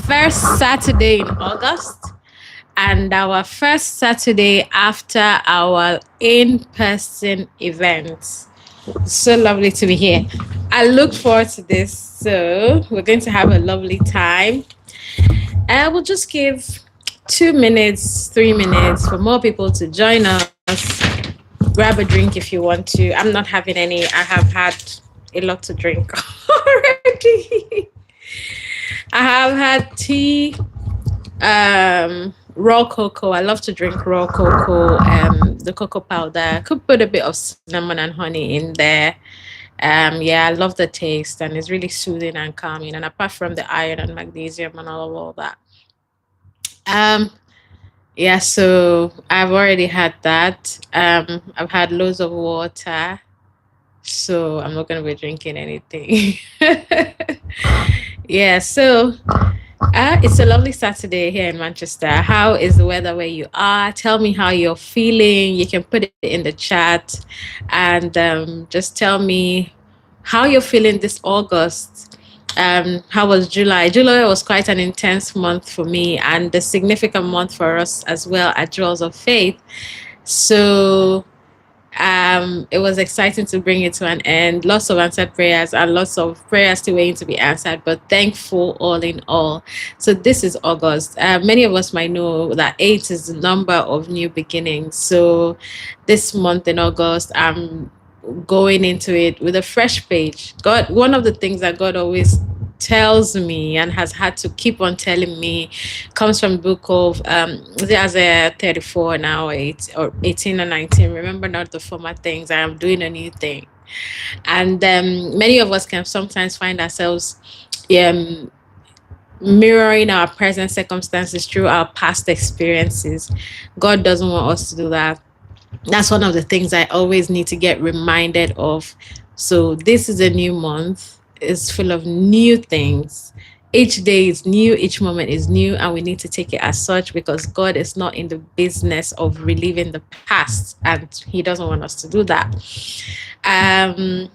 first Saturday in August and our first Saturday after our in person event. So lovely to be here. I look forward to this. So, we're going to have a lovely time. I will just give 2 minutes, 3 minutes for more people to join us. Grab a drink if you want to. I'm not having any. I have had a lot to drink already. I have had tea, raw cocoa. I love to drink raw cocoa, the cocoa powder. Could put a bit of cinnamon and honey in there. Yeah, I love the taste and it's really soothing and calming. And apart from the iron and magnesium and all of that. Um, yeah, so I've already had that. I've had loads of water, so I'm not gonna be drinking anything. Yeah, so it's a lovely Saturday here in Manchester. How is the weather where you are? Tell me how you're feeling. You can put it in the chat and just tell me how you're feeling this August. How was July? July was quite an intense month for me and a significant month for us as well at Jewels of Faith. So it was exciting to bring it to an end. Lots of answered prayers and lots of prayers still waiting to be answered, but thankful all in all. So this is August. Many of us might know that 8 is the number of new beginnings. So this month in August, I'm going into it with a fresh page. God, one of the things that God always tells me and has had to keep on telling me comes from the book of Isaiah 34 now, 18 and 19. Remember not the former things, I am doing a new thing. And many of us can sometimes find ourselves um, mirroring our present circumstances through our past experiences. God doesn't want us to do that. That's one of the things I always need to get reminded of. So this is a new month. It's full of new things. Each day is new, each moment is new, and we need to take it as such because God is not in the business of reliving the past, and He doesn't want us to do that.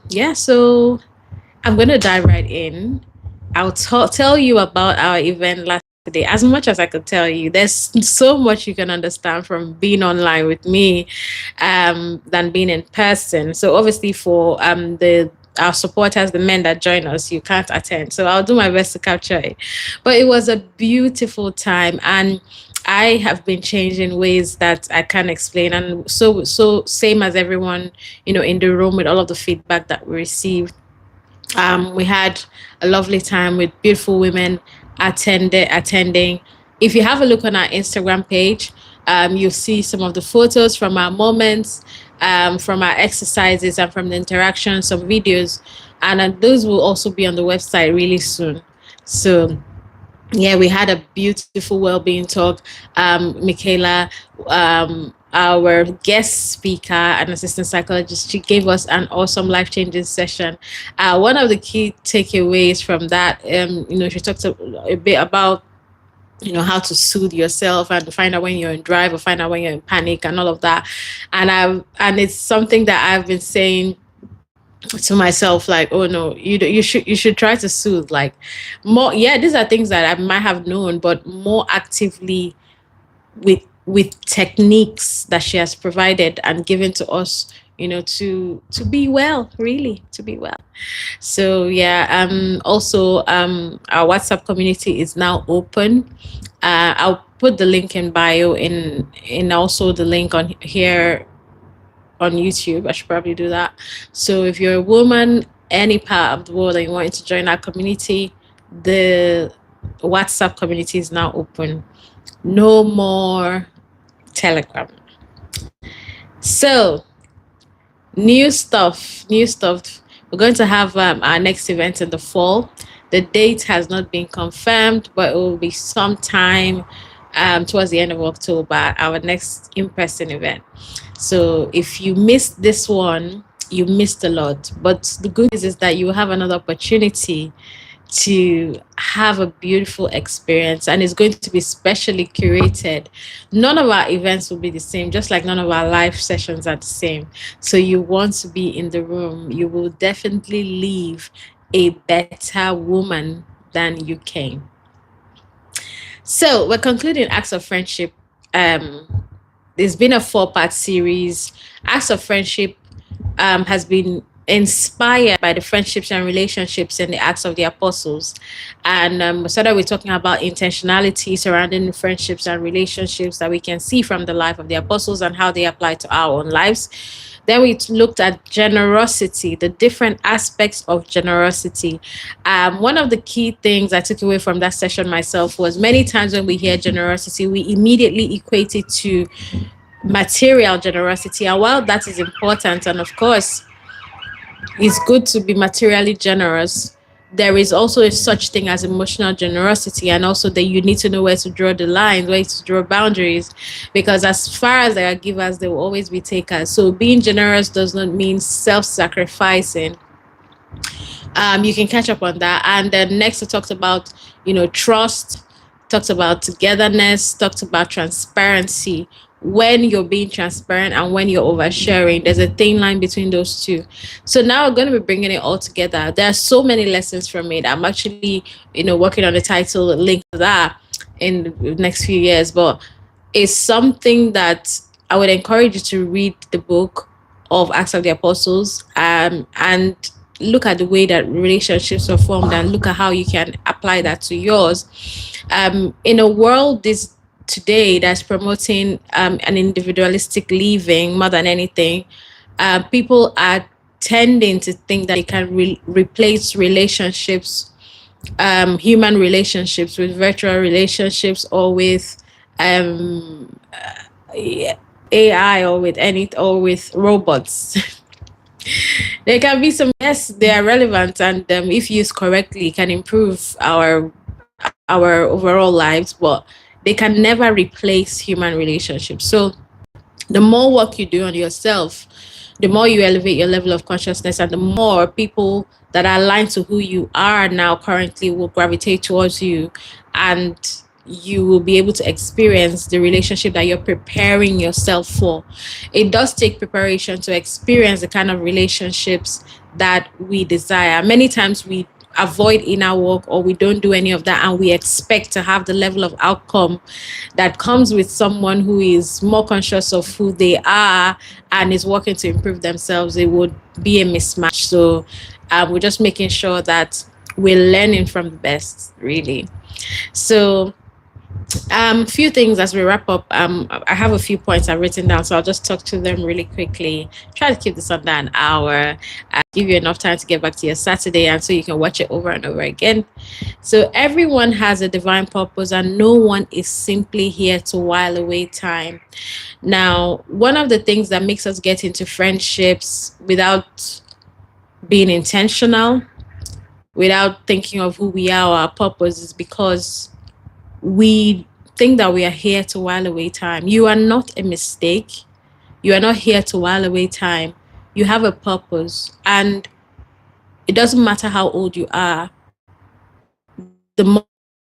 Yeah, so I'm going to dive right in. I'll tell you about our event last Saturday. As much as I could tell you, there's so much you can understand from being online with me than being in person. So obviously for the our supporters, the men that join us, you can't attend. So I'll do my best to capture it. But it was a beautiful time and I have been changed in ways that I can't explain. And so same as everyone, in the room with all of the feedback that we received. We had a lovely time with beautiful women attending. If you have a look on our Instagram page, you'll see some of the photos from our moments, from our exercises, and from the interaction, some videos, and those will also be on the website really soon. So yeah, we had a beautiful well-being talk. Michaela, our guest speaker and assistant psychologist, she gave us an awesome life-changing session. One of the key takeaways from that, she talked a bit about how to soothe yourself and find out when you're in drive or find out when you're in panic and all of that. And it's something that I've been saying to myself, like, oh no, you should try to soothe, like, more. Yeah, these are things that I might have known, but more actively with techniques that she has provided and given to us, to be well, really to be well. So yeah, also our WhatsApp community is now open. I'll put the link in bio in also the link on here on YouTube. I should probably do that. So if you're a woman, any part of the world, and you want to join our community, the WhatsApp community is now open. No more Telegram. So new stuff. We're going to have our next event in the fall. The date has not been confirmed, but it will be sometime towards the end of October, our next in-person event. So if you missed this one, you missed a lot. But the good news is that you have another opportunity to have a beautiful experience, and it's going to be specially curated. None of our events will be the same, just like none of our live sessions are the same. So you want to be in the room. You will definitely leave a better woman than you came. So we're concluding Acts of Friendship. Um, there's been a four-part series. Acts of Friendship has been inspired by the friendships and relationships in the Acts of the Apostles. And we started with talking about intentionality surrounding the friendships and relationships that we can see from the life of the apostles and how they apply to our own lives. Then we looked at generosity, the different aspects of generosity. One of the key things I took away from that session myself was many times when we hear generosity, we immediately equate it to material generosity. And while that is important, and of course, it's good to be materially generous, there is also a such thing as emotional generosity, and also that you need to know where to draw the lines, where to draw boundaries, because as far as there are givers, there will always be takers. So being generous does not mean self-sacrificing. You can catch up on that. And then next, we talked about, trust, talked about togetherness, talked about transparency. When you're being transparent and when you're oversharing, there's a thin line between those two. So now we're going to be bringing it all together. There are so many lessons from it. I'm actually, working on the title link to that in the next few years, but it's something that I would encourage you to read the book of Acts of the Apostles, and look at the way that relationships are formed and look at how you can apply that to yours. In a world this today that's promoting an individualistic living more than anything, people are tending to think that they can replace relationships, human relationships, with virtual relationships or with um, AI or with robots. There can be some, yes, they are relevant, and if used correctly, can improve our overall lives, but they can never replace human relationships. So the more work you do on yourself, the more you elevate your level of consciousness, and the more people that are aligned to who you are now currently will gravitate towards you, and you will be able to experience the relationship that you're preparing yourself for. It does take preparation to experience the kind of relationships that we desire. Many times we avoid inner work, or we don't do any of that, and we expect to have the level of outcome that comes with someone who is more conscious of who they are and is working to improve themselves. It would be a mismatch. So we're just making sure that we're learning from the best, really. So few things as we wrap up. I have a few points I've written down, so I'll just talk to them really quickly. Try to keep this under an hour. Give you enough time to get back to your Saturday, and so you can watch it over and over again. So everyone has a divine purpose, and no one is simply here to while away time. Now, one of the things that makes us get into friendships without being intentional, without thinking of who we are or our purpose, is because we think that we are here to while away time. You are not a mistake. You are not here to while away time. You have a purpose, and it doesn't matter how old you are. The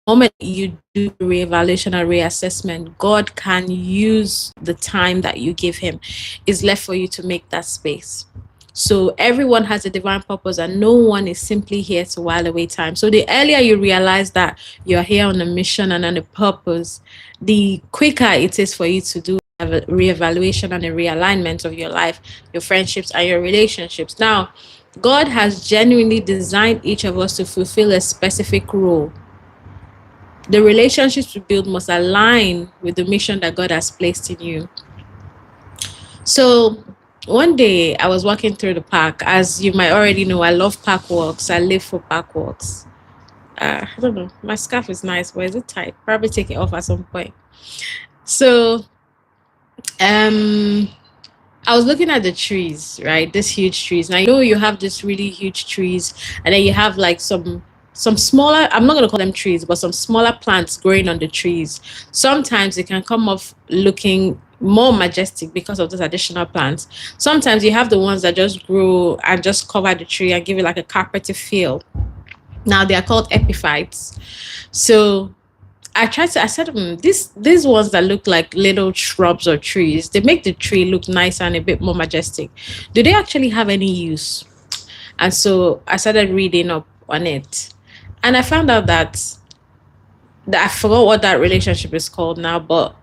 moment you do reevaluation and reassessment, God can use the time that you give Him. It's left for you to make that space. So everyone has a divine purpose, and no one is simply here to while away time. So the earlier you realize that you're here on a mission and on a purpose, the quicker it is for you to do a reevaluation and a realignment of your life, your friendships, and your relationships. Now, God has genuinely designed each of us to fulfill a specific role. The relationships we build must align with the mission that God has placed in you. So one day I was walking through the park. As you might already know, I love park walks. I live for park walks. I don't know. My scarf is nice, but is it tight? Probably take it off at some point. So I was looking at the trees, right? These huge trees. Now you know you have this really huge trees, and then you have like some smaller, I'm not going to call them trees, but some smaller plants growing on the trees. Sometimes it can come off looking more majestic because of those additional plants. Sometimes you have the ones that just grow and just cover the tree and give it like a carpety feel. Now they are called epiphytes. So I said, these ones that look like little shrubs or trees, they make the tree look nicer and a bit more majestic. Do they actually have any use? And so I started reading up on it. And I found out that I forgot what that relationship is called now, but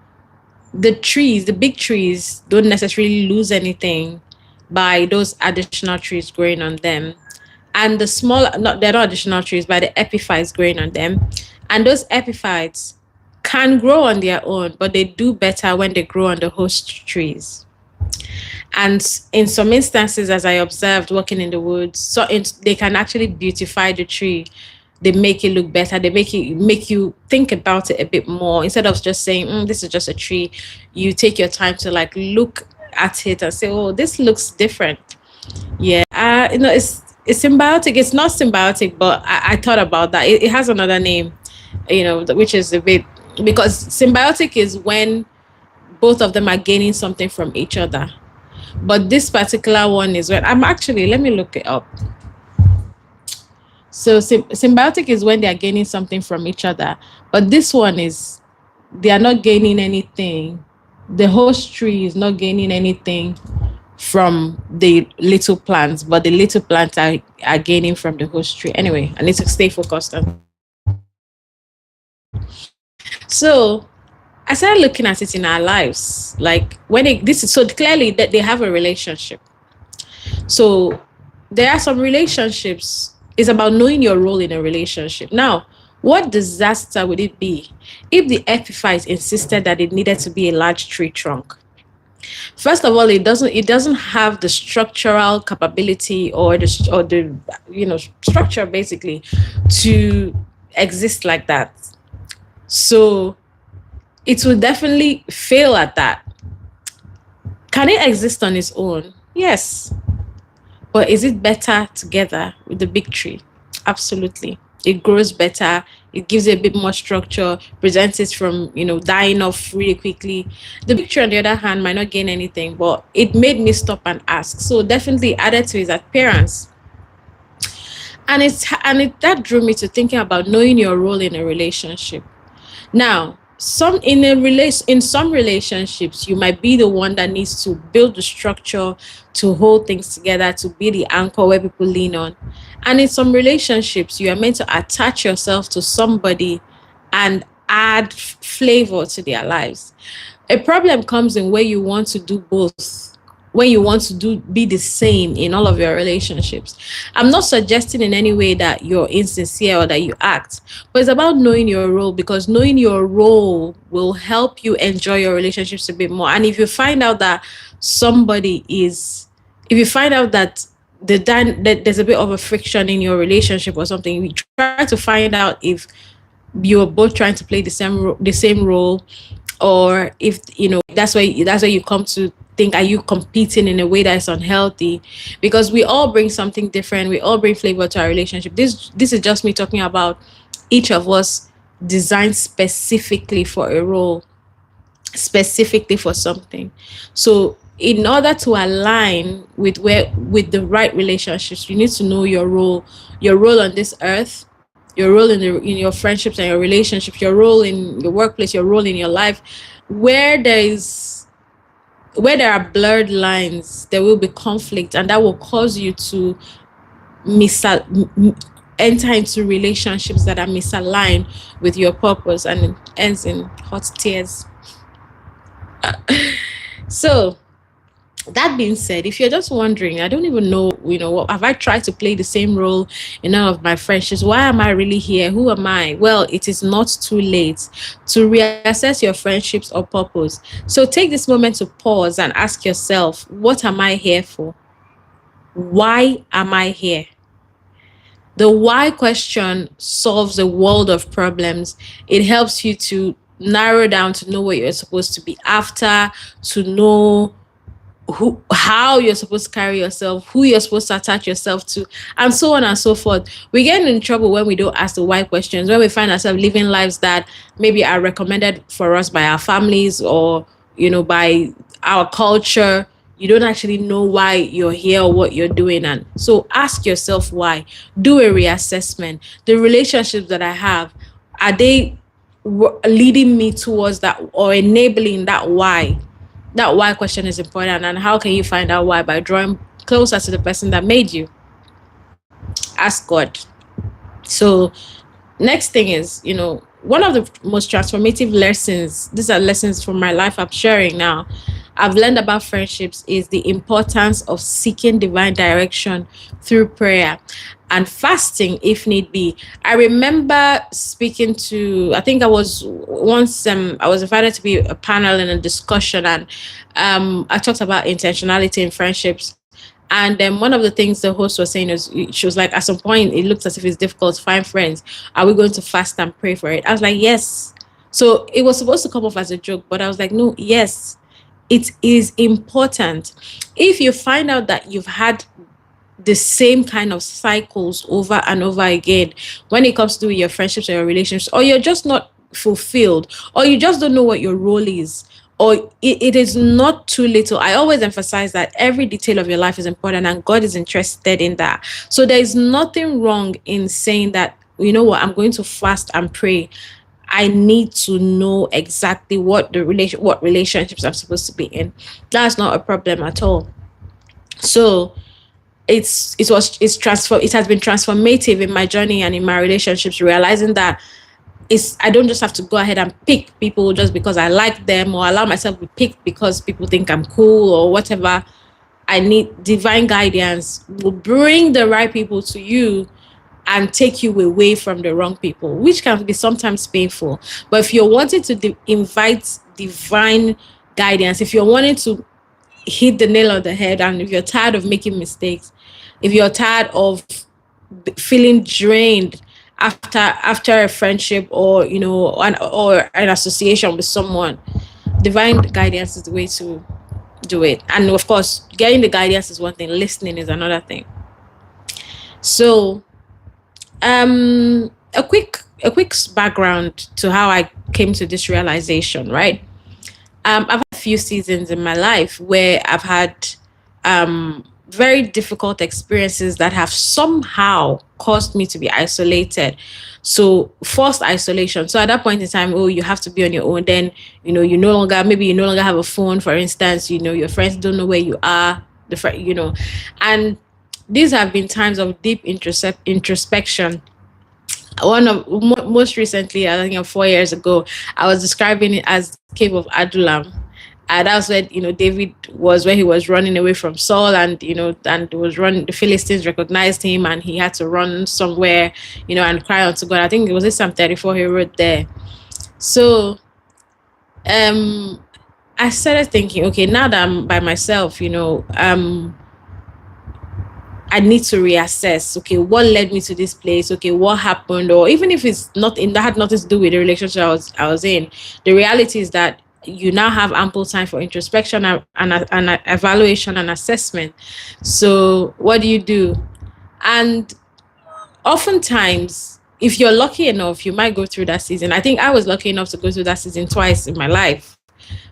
the big trees don't necessarily lose anything by those additional trees growing on them. And the small, not they're not additional trees, but the epiphytes growing on them. And those epiphytes can grow on their own, but they do better when they grow on the host trees. And in some instances, as I observed working in the woods, they can actually beautify the tree. They make it look better. They make you think about it a bit more instead of just saying, "This is just a tree." You take your time to like look at it and say, "Oh, this looks different." Yeah, it's symbiotic. It's not symbiotic, but I thought about that. It has another name, which is a bit, because symbiotic is when both of them are gaining something from each other. But this particular one is when I'm actually, let me look it up. So symbiotic is when they are gaining something from each other. But this one is, they are not gaining anything. The host tree is not gaining anything from the little plants, but the little plants are gaining from the host tree. Anyway, I need to stay focused on something. So I started looking at it in our lives. Like this is so clearly that they have a relationship. So there are some relationships. It's about knowing your role in a relationship. Now, what disaster would it be if the epiphyte insisted that it needed to be a large tree trunk? First of all, it doesn't have the structural capability or the structure basically to exist like that. So it will definitely fail at that. Can it exist on its own? Yes. But is it better together with the big tree? Absolutely. It grows better. It gives it a bit more structure, prevents it from, dying off really quickly. The big tree, on the other hand, might not gain anything, but it made me stop and ask. So definitely added to his appearance. That drew me to thinking about knowing your role in a relationship. Now, in some relationships, you might be the one that needs to build the structure to hold things together, to be the anchor where people lean on. And in some relationships, you are meant to attach yourself to somebody and add flavor to their lives. A problem comes in where you want to do both, when you want to be the same in all of your relationships. I'm not suggesting in any way that you're insincere or that you act, but it's about knowing your role, because knowing your role will help you enjoy your relationships a bit more. And if you find out that if you find out that that there's a bit of a friction in your relationship or something, we try to find out if you're both trying to play the same role, or if that's where you come to think, are you competing in a way that is unhealthy? Because we all bring something different, we all bring flavor to our relationship. This is just me talking about each of us designed specifically for a role, specifically for something. So in order to align with the right relationships, you need to know your role on this earth, your role in your friendships and your relationships, your role in your workplace, your role in your life. Where there are blurred lines, there will be conflict, and that will cause you to enter into relationships that are misaligned with your purpose, and it ends in hot tears. So that being said, if you're just wondering, I don't even know, what have I tried to play the same role in all of my friendships? Why am I really here? Who am I? Well, it is not too late to reassess your friendships or purpose. So take this moment to pause and ask yourself, what am I here for? Why am I here? The why question solves a world of problems. It helps you to narrow down, to know what you're supposed to be after, to know how you're supposed to carry yourself, who you're supposed to attach yourself to, and so on and so forth. We get in trouble when we don't ask the why questions, when we find ourselves living lives that maybe are recommended for us by our families, or by our culture. You don't actually know why you're here or what you're doing. And so ask yourself why. Do a reassessment. The relationships that I have, are they leading me towards that, or enabling that why? That why question is important. And how can you find out why? By drawing closer to the person that made you. Ask God. So next thing is, one of the most transformative lessons, these are lessons from my life I'm sharing now, I've learned about friendships is the importance of seeking divine direction through prayer and fasting if need be. I remember speaking to, I think I was once, I was invited to be a panel in a discussion, and I talked about intentionality in friendships. And then one of the things the host was saying is, she was like, at some point, it looks as if it's difficult to find friends. Are we going to fast and pray for it? I was like, yes. So it was supposed to come off as a joke, but I was like, no, yes, it is important. If you find out that you've had the same kind of cycles over and over again when it comes to your friendships or your relationships, or you're just not fulfilled, or you just don't know what your role is, or it is not too little. I always emphasize that every detail of your life is important and God is interested in that. So there is nothing wrong in saying that, you know what, I'm going to fast and pray. I need to know exactly what relationships I'm supposed to be in. That's not a problem at all. So it has been transformative in my journey and in my relationships, realizing that I don't just have to go ahead and pick people just because I like them, or allow myself to be picked because people think I'm cool or whatever. I need divine guidance will bring the right people to you and take you away from the wrong people, which can be sometimes painful. But if you're wanting to invite divine guidance, if you're wanting to hit the nail on the head, and if you're tired of making mistakes, if you're tired of feeling drained after a friendship, or or an association with someone, divine guidance is the way to do it. And of course, getting the guidance is one thing, listening is another thing. So a quick background to how I came to this realization, right? I've had a few seasons in my life where I've had very difficult experiences that have somehow caused me to be isolated. So forced isolation. So at that point in time, oh, you have to be on your own. Then, maybe you no longer have a phone, for instance, your friends don't know where you are, and these have been times of deep introspection. One of most recently, I think 4 years ago, I was describing it as Cave of Adullam. And that's where David was, where he was running away from Saul, and was running. The Philistines recognized him, and he had to run somewhere, and cry unto God. I think it was in Psalm 34 he wrote there. So, I started thinking, okay, now that I'm by myself, I need to reassess, okay, what led me to this place? Okay, what happened? Or even if it's not in that had nothing to do with the relationship I was in, the reality is that you now have ample time for introspection and evaluation and assessment. So what do you do? And oftentimes, if you're lucky enough, you might go through that season. I think I was lucky enough to go through that season twice in my life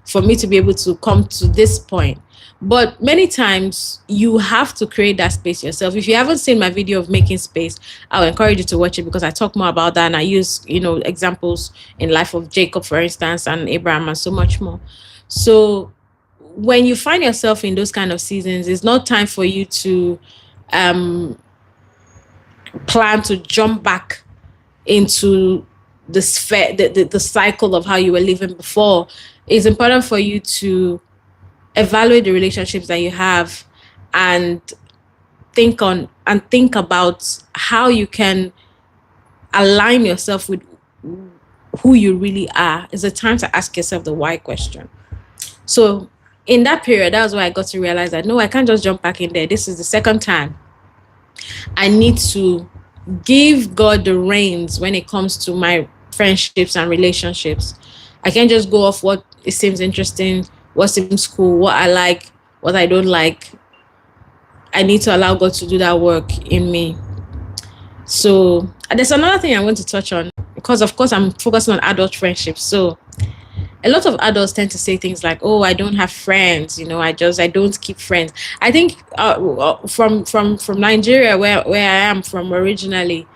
for me to be able to come to this point. But many times you have to create that space yourself. If you haven't seen my video of making space, I'll encourage you to watch it, because I talk more about that, and I use, examples in life of Jacob, for instance, and Abraham, and so much more. So when you find yourself in those kind of seasons, it's not time for you to plan to jump back into the sphere, the cycle of how you were living before. It's important for you to evaluate the relationships that you have, and think about how you can align yourself with who you really are. It's a time to ask yourself the why question. So in that period, that was where I got to realize that no, I can't just jump back in there. This is the second time. I need to give God the reins when it comes to my friendships and relationships. I can't just go off what it seems interesting, what seems cool, what I like, what I don't like. I need to allow God to do that work in me. So there's another thing I want to touch on, because of course I'm focusing on adult friendships. So a lot of adults tend to say things like, oh, I don't have friends, I don't keep friends. I think from Nigeria, where I am from originally,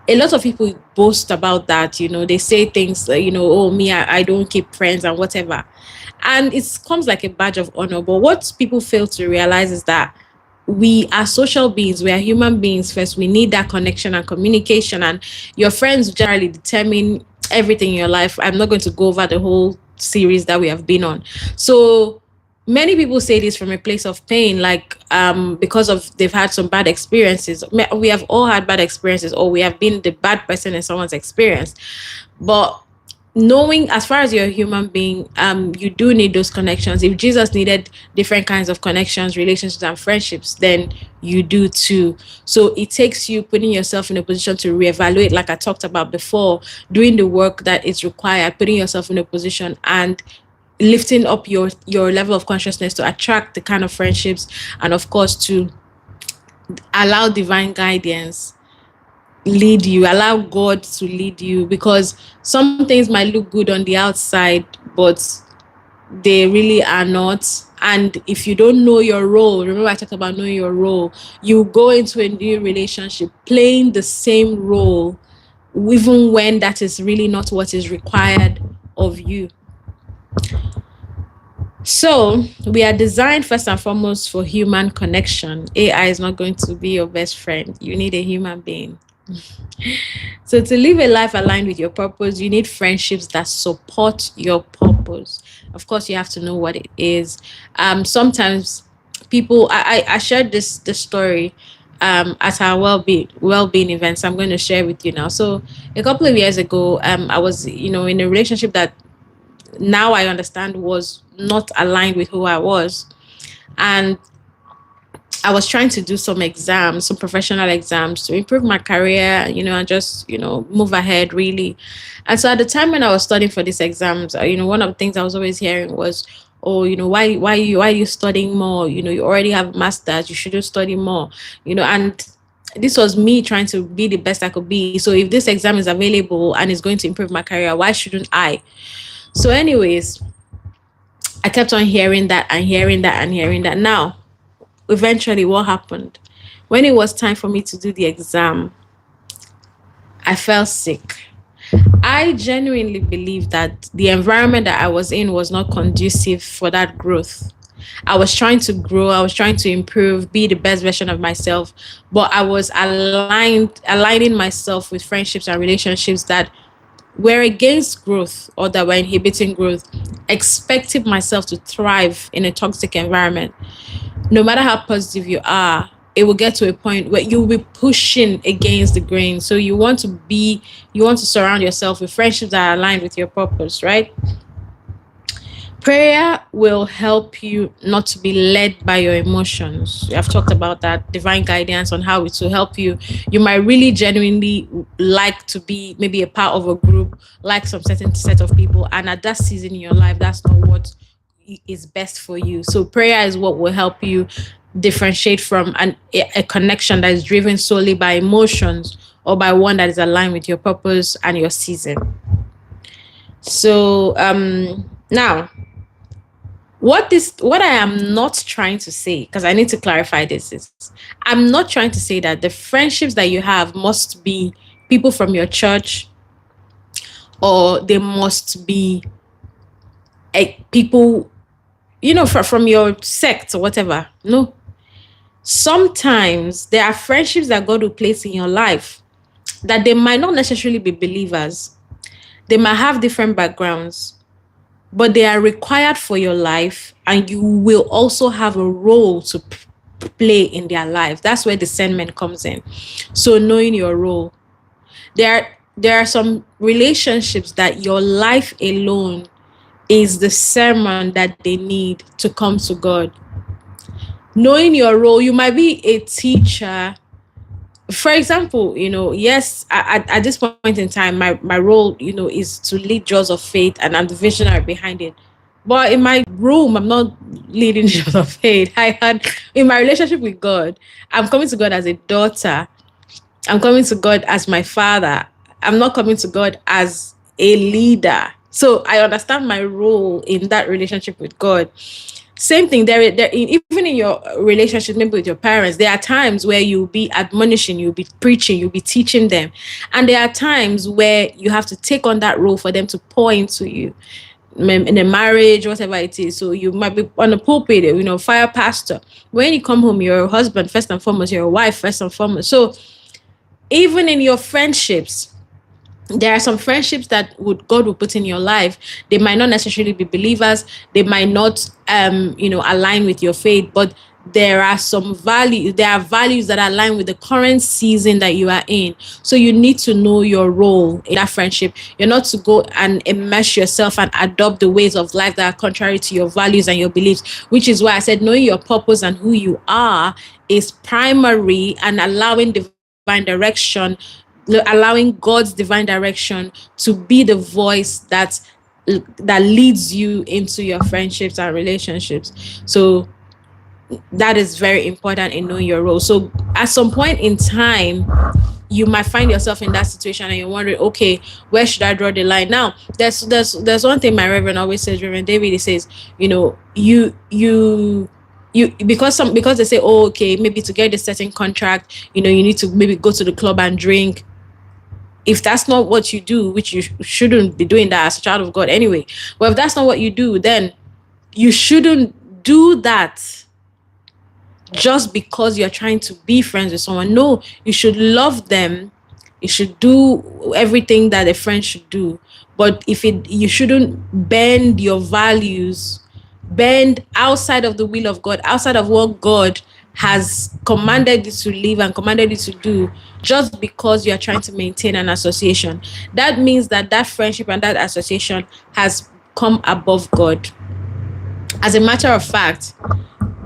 a lot of people boast about that. They say things like, oh, me, I don't keep friends and whatever. And it comes like a badge of honor. But what people fail to realize is that we are social beings. We are human beings first. We need that connection and communication. And your friends generally determine everything in your life. I'm not going to go over the whole series that we have been on. So many people say this from a place of pain, like because of they've had some bad experiences. We have all had bad experiences, or we have been the bad person in someone's experience. But knowing, as far as you're a human being, you do need those connections. If Jesus needed different kinds of connections, relationships, and friendships, then you do too. So it takes you putting yourself in a position to reevaluate, like I talked about before, doing the work that is required, putting yourself in a position and lifting up your level of consciousness to attract the kind of friendships, and of course to allow divine guidance lead you, allow God to lead you, because some things might look good on the outside, but they really are not. And if you don't know your role, remember I talked about knowing your role, you go into a new relationship playing the same role, even when that is really not what is required of you. So we are designed first and foremost for human connection. AI is not going to be your best friend. You need a human being. So to live a life aligned with your purpose, you need friendships that support your purpose. Of course, you have to know what it is. Sometimes people, I shared this story at our well-being events. I'm going to share with you now. So a couple of years ago, I was in a relationship that now I understand was not aligned with who I was, and I was trying to do some exams, some professional exams to improve my career, and just, move ahead really. And so at the time when I was studying for these exams, one of the things I was always hearing was, oh, why are you studying more? You already have a master's, you shouldn't study more, and this was me trying to be the best I could be. So if this exam is available and it's going to improve my career, why shouldn't I? So anyways, I kept on hearing that and hearing that and hearing that. Now, eventually what happened? When it was time for me to do the exam, I fell sick. I genuinely believe that the environment that I was in was not conducive for that growth. I was trying to grow, I was trying to improve, be the best version of myself, but I was aligning myself with friendships and relationships that were against growth or that were inhibiting growth, expecting myself to thrive in a toxic environment. No matter how positive you are, it will get to a point where you'll be pushing against the grain. So you want to surround yourself with friendships that are aligned with your purpose, right? Prayer will help you not to be led by your emotions. I've talked about that, divine guidance on how it will help you. You might really genuinely like to be maybe a part of a group, like some certain set of people, and at that season in your life, that's not what is best for you. So prayer is what will help you differentiate from a connection that is driven solely by emotions or by one that is aligned with your purpose and your season. So now, what I am not trying to say, because I need to clarify this, is I'm not trying to say that the friendships that you have must be people from your church, or they must be people from your sect or whatever. No. Sometimes there are friendships that God will place in your life that they might not necessarily be believers. They might have different backgrounds, but they are required for your life, and you will also have a role to play in their life. That's where discernment comes in. So knowing your role. There are some relationships that your life alone is the sermon that they need to come to God. Knowing your role, you might be a teacher. For example, yes, at this point in time, my role, is to lead Jaws of Faith, and I'm the visionary behind it. But in my room, I'm not leading Jaws of Faith. In my relationship with God, I'm coming to God as a daughter. I'm coming to God as my father. I'm not coming to God as a leader. So I understand my role in that relationship with God. Same thing, even in your relationship, maybe with your parents, there are times where you'll be admonishing, you'll be preaching, you'll be teaching them. And there are times where you have to take on that role for them to pour into you. In a marriage, whatever it is. So you might be on the pulpit, fire pastor. When you come home, you're a husband first and foremost, you're a wife first and foremost. So even in your friendships, there are some friendships that would God will put in your life. They might not necessarily be believers. They might not, align with your faith, but there are some value. There are values that align with the current season that you are in. So you need to know your role in that friendship. You're not to go and immerse yourself and adopt the ways of life that are contrary to your values and your beliefs. Which is why I said knowing your purpose and who you are is primary, and allowing divine direction, allowing God's divine direction to be the voice that leads you into your friendships and relationships. So that is very important in knowing your role. So at some point in time, you might find yourself in that situation and you're wondering, okay, where should I draw the line? Now, there's one thing my Reverend always says, Reverend David, he says, you because they say, oh, okay, maybe to get a certain contract, you need to maybe go to the club and drink. If that's not what you do, which you shouldn't be doing that as a child of God anyway, well, if that's not what you do, then you shouldn't do that just because you're trying to be friends with someone. No, you should love them. You should do everything that a friend should do. But you shouldn't bend your values, bend outside of the will of God, outside of what God has commanded you to live and commanded you to do, just because you are trying to maintain an association. That means that friendship and that association has come above God. As a matter of fact,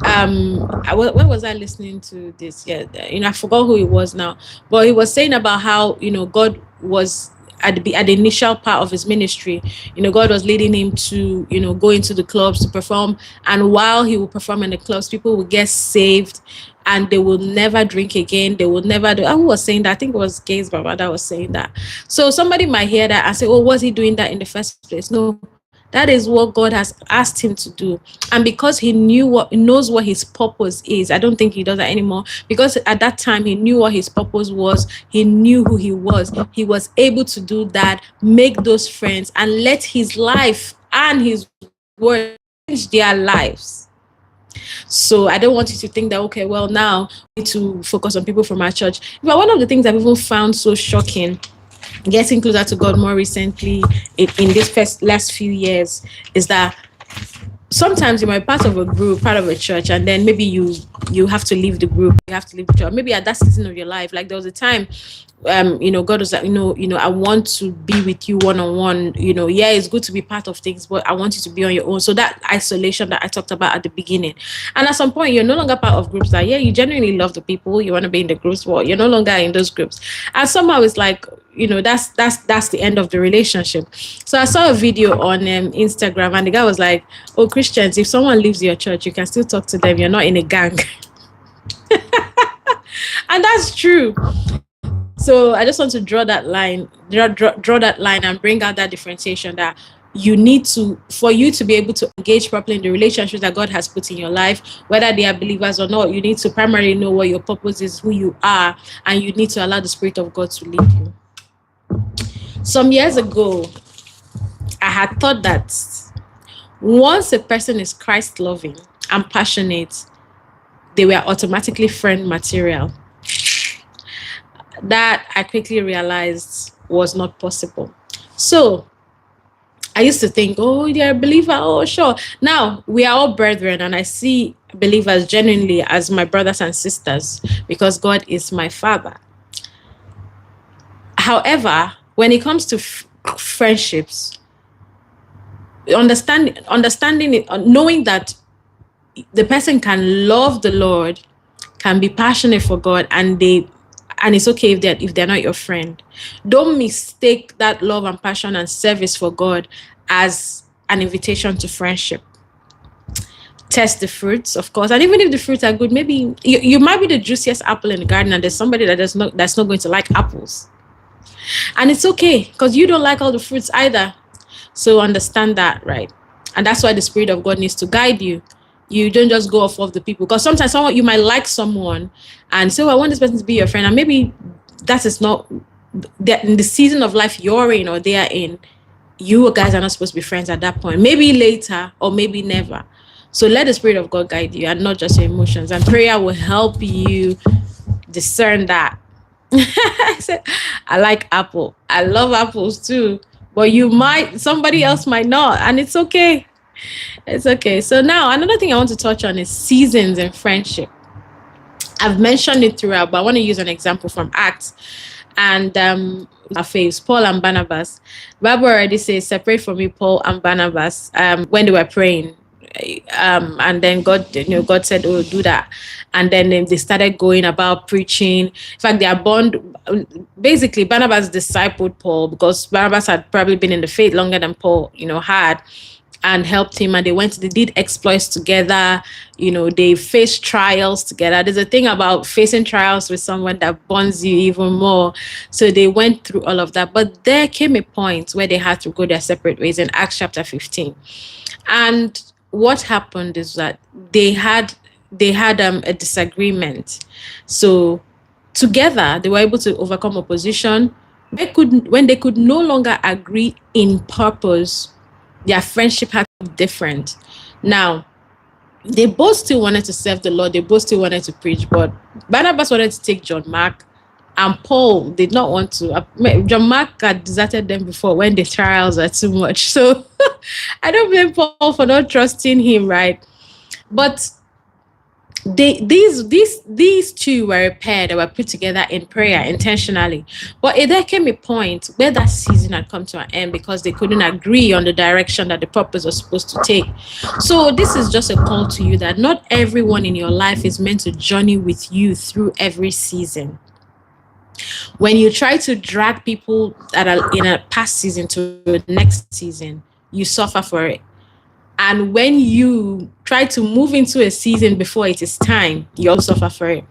when was I listening to this? Yeah, I forgot who it was now, but he was saying about how God was at the initial part of his ministry. God was leading him to go into the clubs to perform, and while he would perform in the clubs, people would get saved, and they will never drink again. They will never do. Who was saying that? I think it was Gaze Baba that was saying that. So somebody might hear that and say, "Oh, was he doing that in the first place?" No. That is what God has asked him to do. And because he knows what his purpose is, I don't think he does that anymore. Because at that time, he knew what his purpose was. He knew who he was. He was able to do that, make those friends, and let his life and his word change their lives. So I don't want you to think that, okay, well, now we need to focus on people from our church. But one of the things I've even found so shocking getting closer to God more recently in this last few years is that sometimes you might be part of a group, part of a church, and then maybe you have to leave the group, you have to leave the church. Maybe at that season of your life, like there was a time, God was like, I want to be with you one-on-one. Yeah, it's good to be part of things, but I want you to be on your own. So that isolation that I talked about at the beginning, and at some point you're no longer part of groups that, yeah, you genuinely love the people, you want to be in the groups, but you're no longer in those groups, and somehow it's like, that's the end of the relationship. So I saw a video on Instagram, and the guy was like, oh, Christians, if someone leaves your church, you can still talk to them, you're not in a gang. And that's true. So I just want to draw that line and bring out that differentiation that you need to, for you to be able to engage properly in the relationships that God has put in your life, whether they are believers or not. You need to primarily know what your purpose is, who you are, and you need to allow the Spirit of God to lead you. Some years ago, I had thought that once a person is Christ-loving and passionate, they were automatically friend material. That I quickly realized was not possible. So I used to think, oh, you're a believer. Oh, sure. Now, we are all brethren, and I see believers genuinely as my brothers and sisters because God is my Father. However, when it comes to friendships, understanding it, knowing that the person can love the Lord, can be passionate for God, and it's okay if they're not your friend. Don't mistake that love and passion and service for God as an invitation to friendship. Test the fruits, of course, and even if the fruits are good, maybe you might be the juiciest apple in the garden, and there's somebody that's not going to like apples, and it's okay because you don't like all the fruits either. So understand that, right? And that's why the Spirit of God needs to guide you. You don't just go off of the people, because sometimes you might like someone and say, well, I want this person to be your friend, and maybe that is not in the season of life you're in or they are in. You guys are not supposed to be friends at that point. Maybe later or maybe never. So let the Spirit of God guide you and not just your emotions. And prayer will help you discern that. I said, I like apple. I love apples too. But somebody else might not. And it's okay. It's okay. So now another thing I want to touch on is seasons and friendship. I've mentioned it throughout, but I want to use an example from Acts. And our faves, Paul and Barnabas. Bible already says, separate from me, Paul and Barnabas, when they were praying. And then God said, oh, do that. And then they started going about preaching. In fact, their bond, basically, Barnabas discipled Paul because Barnabas had probably been in the faith longer than Paul, had, and helped him, and they did exploits together. They faced trials together. There's a thing about facing trials with someone that bonds you even more. So they went through all of that, but there came a point where they had to go their separate ways in Acts chapter 15. And what happened is that they had a disagreement. So together they were able to overcome opposition. When they could no longer agree in purpose, their friendship had to be different. Now, they both still wanted to serve the Lord. They both still wanted to preach, but Barnabas wanted to take John Mark, and Paul did not want to. John Mark had deserted them before when the trials were too much. So I don't blame Paul for not trusting him, right? But these two were a pair that were put together in prayer intentionally. But there came a point where that season had come to an end because they couldn't agree on the direction that the purpose was supposed to take. So this is just a call to you that not everyone in your life is meant to journey with you through every season. When you try to drag people that are in a past season to the next season, you suffer for it. And when you try to move into a season before it is time, you also suffer for it.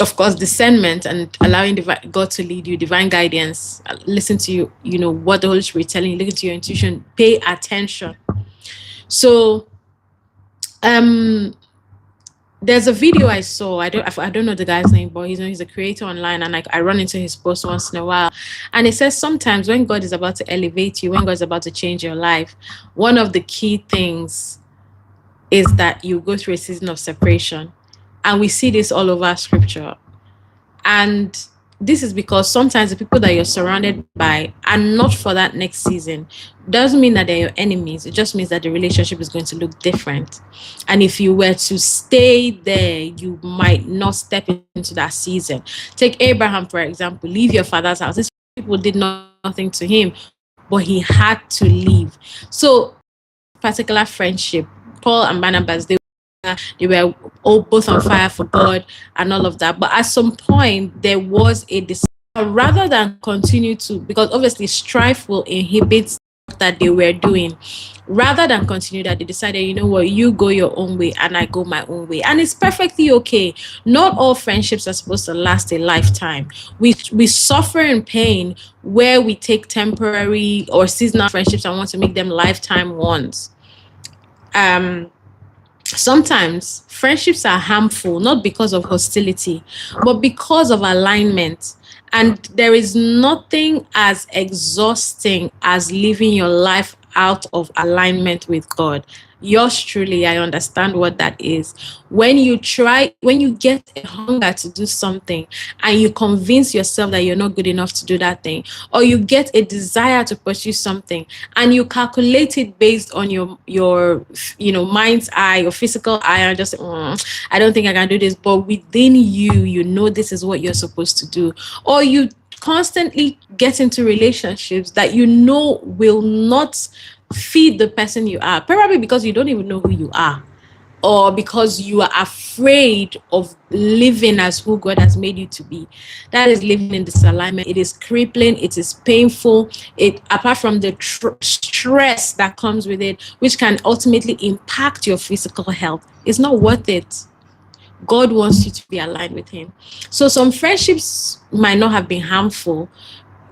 Of course, discernment and allowing God to lead you, divine guidance, listen to what the Holy Spirit is telling you, listen to your intuition, pay attention. So, there's a video I saw. I don't know the guy's name, but he's a creator online, and I run into his post once in a while. And it says sometimes when God is about to elevate you, when God is about to change your life, one of the key things is that you go through a season of separation. And we see this all over scripture. And this is because sometimes the people that you're surrounded by are not for that next season. Doesn't mean that they're your enemies. It just means that the relationship is going to look different. And if you were to stay there, you might not step into that season. Take Abraham, for example. Leave your father's house. These people did nothing to him, but he had to leave. So, particular friendship, Paul and Barnabas, they were all both on fire for God and all of that. But at some point, there was a decision rather than continue to, because obviously strife will inhibit that they were doing. Rather than continue that, they decided, you know what, you go your own way and I go my own way. And it's perfectly okay. Not all friendships are supposed to last a lifetime. We suffer in pain where we take temporary or seasonal friendships and want to make them lifetime ones. Sometimes friendships are harmful, not because of hostility, but because of alignment. And there is nothing as exhausting as living your life out of alignment with God. Yours truly, I understand what that is. When you get a hunger to do something and you convince yourself that you're not good enough to do that thing, or you get a desire to pursue something and you calculate it based on your mind's eye, your physical eye, and just I don't think I can do this, but within you know this is what you're supposed to do. Or you constantly get into relationships that you know will not feed the person you are, probably because you don't even know who you are, or because you are afraid of living as who God has made you to be. That is living in disalignment. It is crippling. It is painful. It, apart from the stress that comes with it, which can ultimately impact your physical health, it's not worth it. God wants you to be aligned with Him. So some friendships might not have been harmful,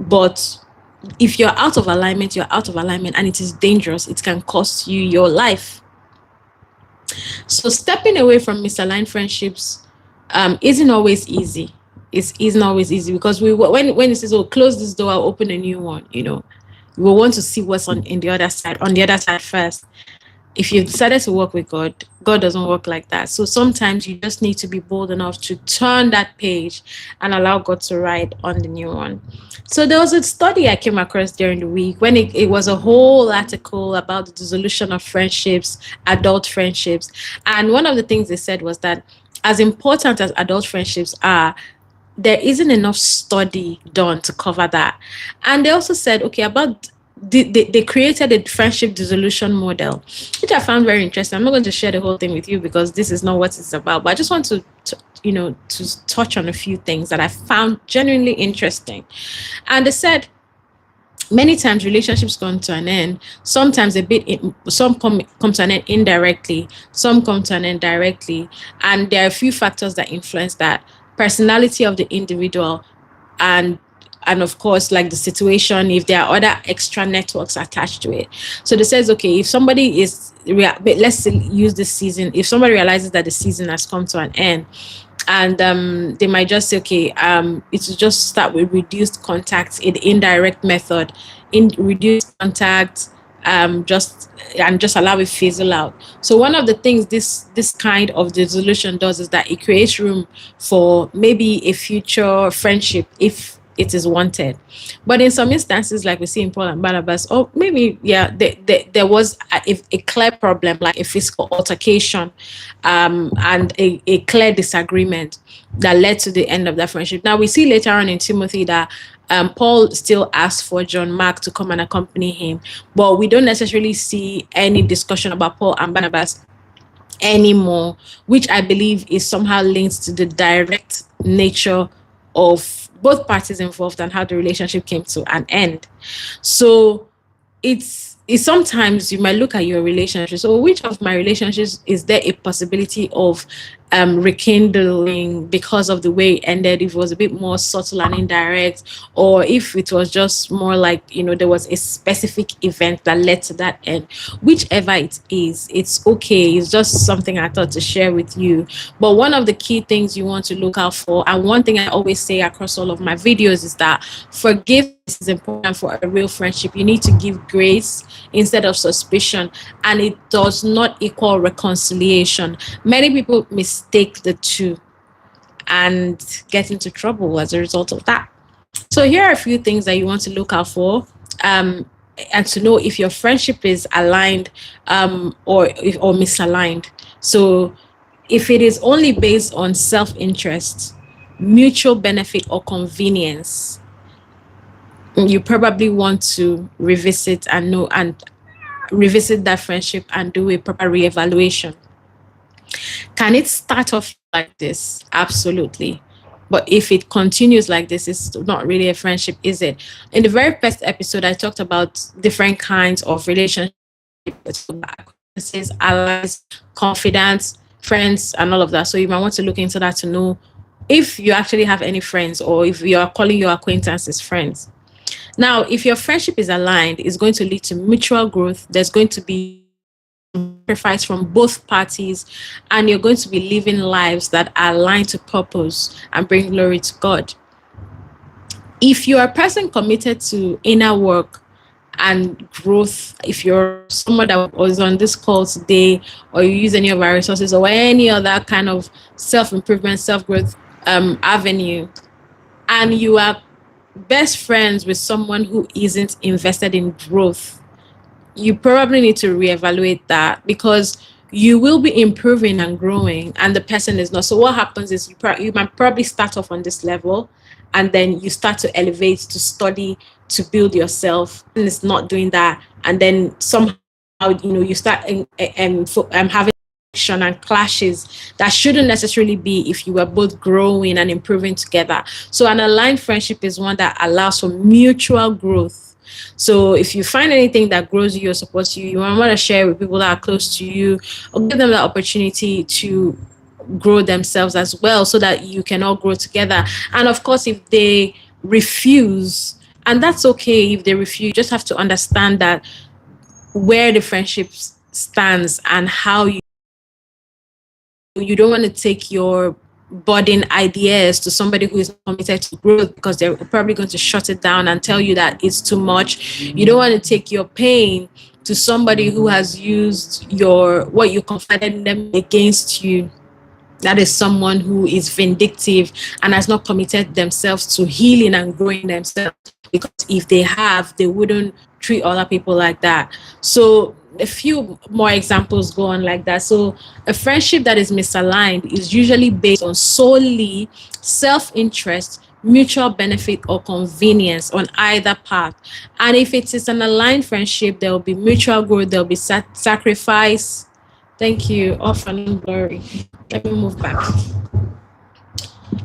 but if you're out of alignment, you're out of alignment, and it is dangerous. It can cost you your life. So stepping away from misaligned friendships isn't always easy. It isn't always easy because when it says, "Oh, close this door, I'll open a new one," we want to see what's on the other side first. If you've decided to work with God, God doesn't work like that. So sometimes you just need to be bold enough to turn that page and allow God to write on the new one. So there was a study I came across during the week when it was a whole article about the dissolution of friendships, adult friendships. And one of the things they said was that as important as adult friendships are, there isn't enough study done to cover that. And they also said, okay, about they created a friendship dissolution model, which I found very interesting. I'm not going to share the whole thing with you because this is not what it's about, but I just want to touch on a few things that I found genuinely interesting. And they said many times relationships come to an end, sometimes some come to an end indirectly, some come to an end directly, and there are a few factors that influence that: personality of the individual, and of course, like the situation, if there are other extra networks attached to it. So this says, okay, if somebody let's use this season, if somebody realizes that the season has come to an end, and they might just say, okay, it will just start with reduced contact, in indirect method, in reduced contact, just allow it fizzle out. So one of the things this kind of dissolution does is that it creates room for maybe a future friendship if it is wanted. But in some instances, like we see in Paul and Barnabas, or maybe, yeah, there was a clear problem, like a physical altercation, and a clear disagreement that led to the end of that friendship. Now, we see later on in Timothy that Paul still asked for John Mark to come and accompany him, but we don't necessarily see any discussion about Paul and Barnabas anymore, which I believe is somehow linked to the direct nature of both parties involved and how the relationship came to an end. So it's sometimes you might look at your relationship. So which of my relationships is there a possibility of rekindling because of the way it ended, if it was a bit more subtle and indirect, or if it was just more like, there was a specific event that led to that end. Whichever it is, it's okay. It's just something I thought to share with you. But one of the key things you want to look out for, and one thing I always say across all of my videos, is that forgiveness is important for a real friendship. You need to give grace instead of suspicion, and it does not equal reconciliation. Many people mistake the two and get into trouble as a result of that. So here are a few things that you want to look out for, and to know if your friendship is aligned, or misaligned. So if it is only based on self-interest, mutual benefit, or convenience, you probably want to revisit that friendship and do a proper reevaluation. Can it start off like this? Absolutely. But if it continues like this, it's not really a friendship, is it? In the very first episode, I talked about different kinds of relationships: acquaintances, allies, confidants, friends, and all of that. So you might want to look into that to know if you actually have any friends, or if you are calling your acquaintances friends. Now, if your friendship is aligned, it's going to lead to mutual growth. There's going to be sacrifice from both parties, and you're going to be living lives that are aligned to purpose and bring glory to God. If you're a person committed to inner work and growth, if you're someone that was on this call today, or you use any of our resources, or any other kind of self-improvement, self-growth avenue, and you are best friends with someone who isn't invested in growth, you probably need to reevaluate that, because you will be improving and growing and the person is not. So what happens is you might probably start off on this level, and then you start to elevate, to study, to build yourself, and it's not doing that, and then somehow you start having friction and clashes that shouldn't necessarily be if you were both growing and improving together. So an aligned friendship is one that allows for mutual growth. So if you find anything that grows you or supports you, you want to share with people that are close to you, or give them the opportunity to grow themselves as well, so that you can all grow together. And of course, if they refuse, and that's okay if they refuse, you just have to understand that where the friendship stands and how you don't want to take your budding ideas to somebody who is committed to growth, because they're probably going to shut it down and tell you that it's too much. You don't want to take your pain to somebody who has used your what you confided in them against you, that is someone who is vindictive and has not committed themselves to healing and growing themselves. Because if they have, they wouldn't treat other people like that. So a few more examples go on like that. So a friendship that is misaligned is usually based on solely self-interest, mutual benefit, or convenience on either path. And if it is an aligned friendship, there will be mutual growth, there will be sacrifice. Thank you. Off and blurry. Let me move back.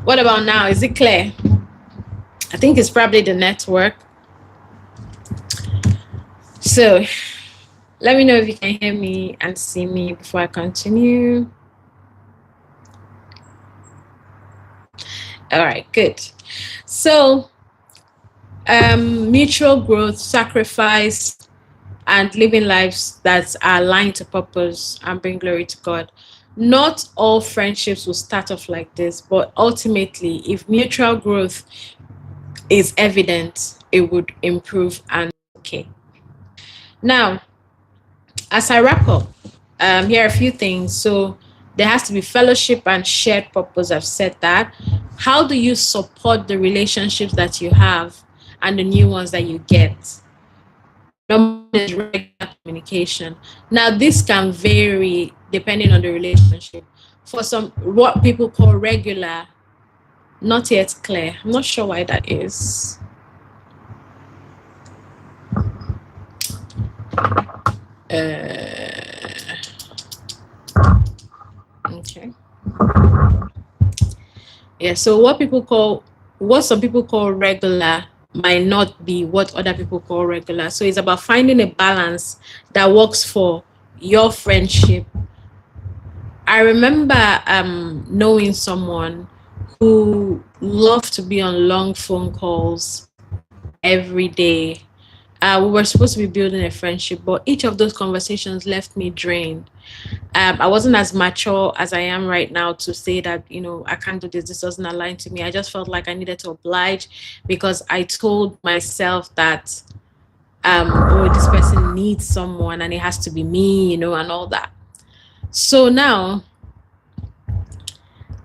What about now? Is it clear? I think it's probably the network. So let me know if you can hear me and see me before I continue. All right, good. So mutual growth, sacrifice, and living lives that are aligned to purpose and bring glory to God. Not all friendships will start off like this, but ultimately, if mutual growth is evident, it would improve and okay. Now, as I wrap up, here are a few things. So there has to be fellowship and shared purpose. I've said that. How do you support the relationships that you have and the new ones that you get? Number one is regular communication. Now, this can vary depending on the relationship. For some, what people call regular, not yet clear. I'm not sure why that is. Okay. Yeah, so what some people call regular might not be what other people call regular. So it's about finding a balance that works for your friendship. I remember knowing someone who loved to be on long phone calls every day. We were supposed to be building a friendship, but each of those conversations left me drained. I wasn't as mature as I am right now to say that, I can't do this. This doesn't align to me. I just felt like I needed to oblige because I told myself that, oh, this person needs someone and it has to be me, and all that. So now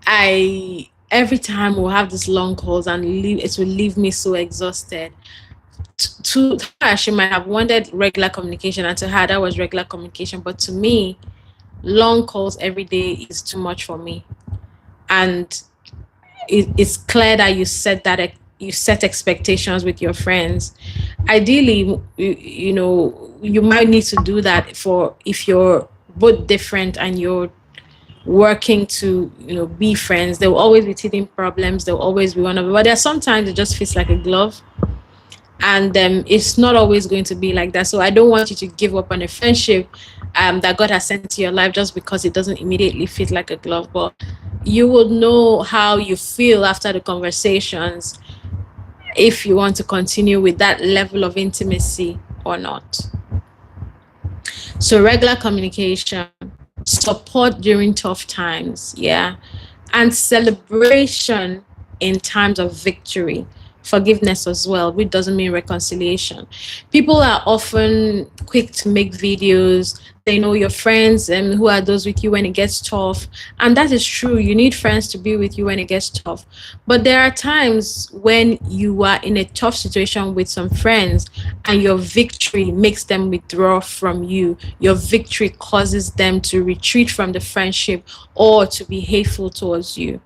every time we'll have these long calls and it will leave me so exhausted. To her, she might have wanted regular communication, and to her, that was regular communication. But to me, long calls every day is too much for me. And it's clear that you set expectations with your friends. Ideally, you might need to do that for if you're both different and you're working to be friends. There will always be teething problems. There will always be one of them. But there are sometimes it just feels like a glove. And it's not always going to be like that. So I don't want you to give up on a friendship that God has sent to your life just because it doesn't immediately fit like a glove. But you will know how you feel after the conversations if you want to continue with that level of intimacy or not. So regular communication, support during tough times, and celebration in times of victory. Forgiveness as well, which doesn't mean reconciliation. People are often quick to make videos. They know your friends and who are those with you when it gets tough. And that is true. You need friends to be with you when it gets tough. But there are times when you are in a tough situation with some friends and your victory makes them withdraw from you. Your victory causes them to retreat from the friendship or to be hateful towards you.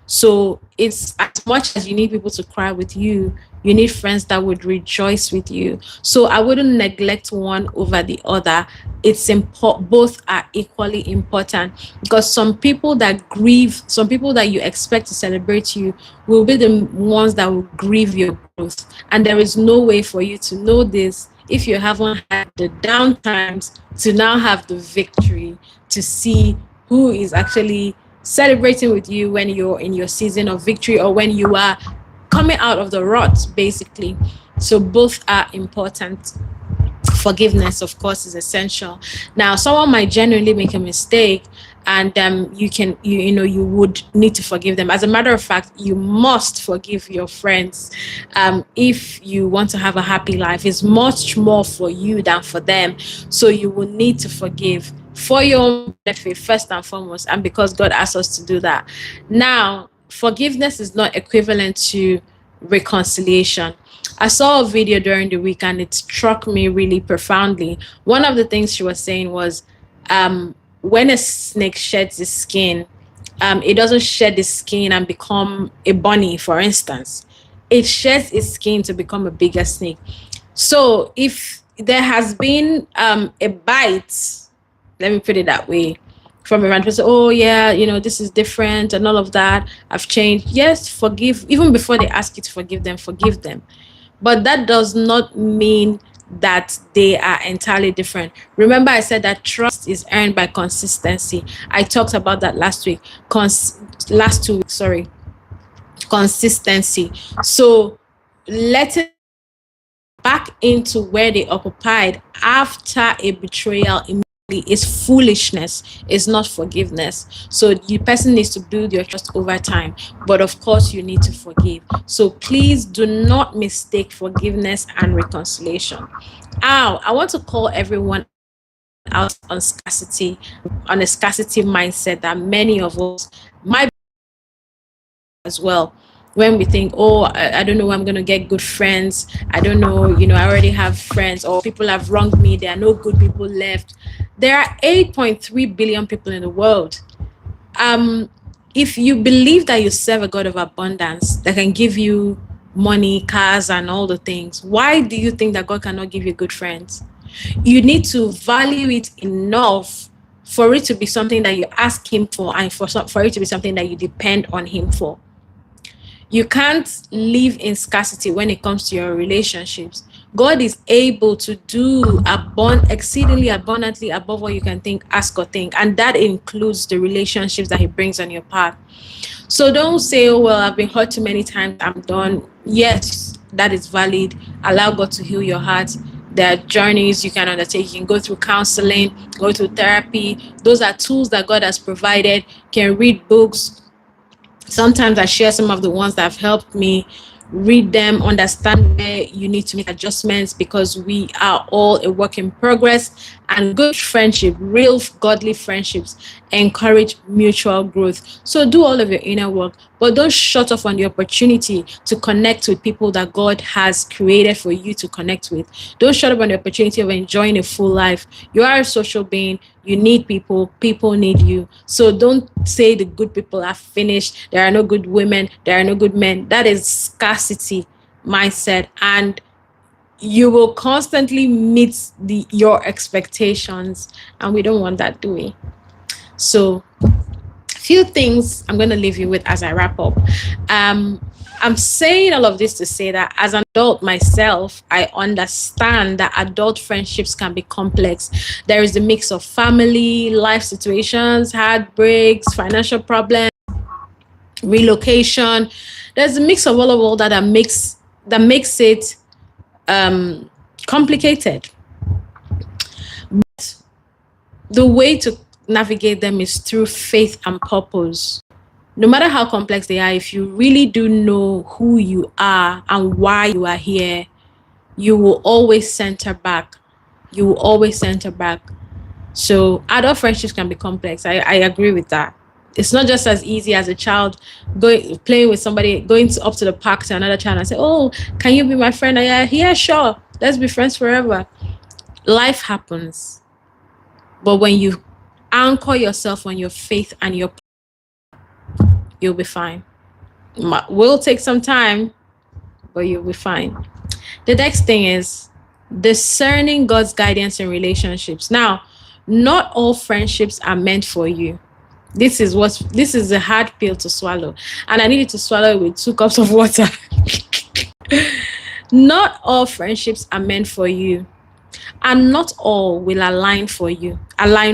So it's as much as you need people to cry with you, you need friends that would rejoice with you. So I wouldn't neglect one over the other. It's important. Both are equally important, because some people that grieve, some people that you expect to celebrate you will be the ones that will grieve your growth. And there is no way for you to know this if you haven't had the down times to now have the victory, to see who is actually celebrating with you when you're in your season of victory or when you are coming out of the rut, basically. So both are important. Forgiveness, of course, is essential. Now, someone might genuinely make a mistake and you would need to forgive them. As a matter of fact, you must forgive your friends if you want to have a happy life. It's much more for you than for them, so you will need to forgive for your own benefit first and foremost, and because God asked us to do that. Now, forgiveness is not equivalent to reconciliation. I saw a video during the week and it struck me really profoundly. One of the things she was saying was, when a snake sheds its skin, it doesn't shed its skin and become a bunny, for instance. It sheds its skin to become a bigger snake. So if there has been a bite, let me put it that way, from a random person, oh yeah, this is different and all of that, I've changed. Yes, forgive. Even before they ask you to forgive them, forgive them. But that does not mean that they are entirely different. Remember, I said that trust is earned by consistency. I talked about that last week. Last 2 weeks, sorry. Consistency. So letting back into where they occupied after a betrayal immediately is foolishness, is not forgiveness. So the person needs to build your trust over time, but of course you need to forgive. So please do not mistake forgiveness and reconciliation. I want to call everyone out on a scarcity mindset that many of us might as well. When we think, oh, I don't know, I'm going to get good friends. I don't know, I already have friends, or people have wronged me. There are no good people left. There are 8.3 billion people in the world. If you believe that you serve a God of abundance that can give you money, cars, and all the things, why do you think that God cannot give you good friends? You need to value it enough for it to be something that you ask Him for, and for it to be something that you depend on Him for. You can't live in scarcity when it comes to your relationships. God is able to do exceedingly abundantly above what you can think, ask, or think. And that includes the relationships that He brings on your path. So don't say, oh, well, I've been hurt too many times, I'm done. Yes, that is valid. Allow God to heal your heart. There are journeys you can undertake. You can go through counseling, go through therapy. Those are tools that God has provided. You can read books. Sometimes I share some of the ones that have helped me. Read them, understand where you need to make adjustments, because we are all a work in progress. And good friendship, real godly friendships, encourage mutual growth. So do all of your inner work, but don't shut off on the opportunity to connect with people that God has created for you to connect with. Don't shut up on the opportunity of enjoying a full life. You are a social being. You need people. People need you. So don't say the good people are finished. There are no good women. There are no good men. That is scarcity mindset. And you will constantly meet your expectations. And we don't want that, do we? So few things I'm going to leave you with as I wrap up. I'm saying all of this to say that as an adult myself, I understand that adult friendships can be complex. There is a mix of family, life situations, heartbreaks, financial problems, relocation. There's a mix of all that makes it complicated. But the way to navigate them is through faith and purpose. No matter how complex they are, if you really do know who you are and why you are here, you will always center back. You will always center back. So adult friendships can be complex. I agree with that. It's not just as easy as a child playing with somebody, up to the park to another child and say, oh, can you be my friend? Yeah, sure. Let's be friends forever. Life happens. But when you anchor yourself on your faith and you'll be fine. Will take some time, but you'll be fine. The next thing is discerning God's guidance in relationships. Now, not all friendships are meant for you. This is a hard pill to swallow, and I needed to swallow it with 2 cups of water. Not all friendships are meant for you, and not all will align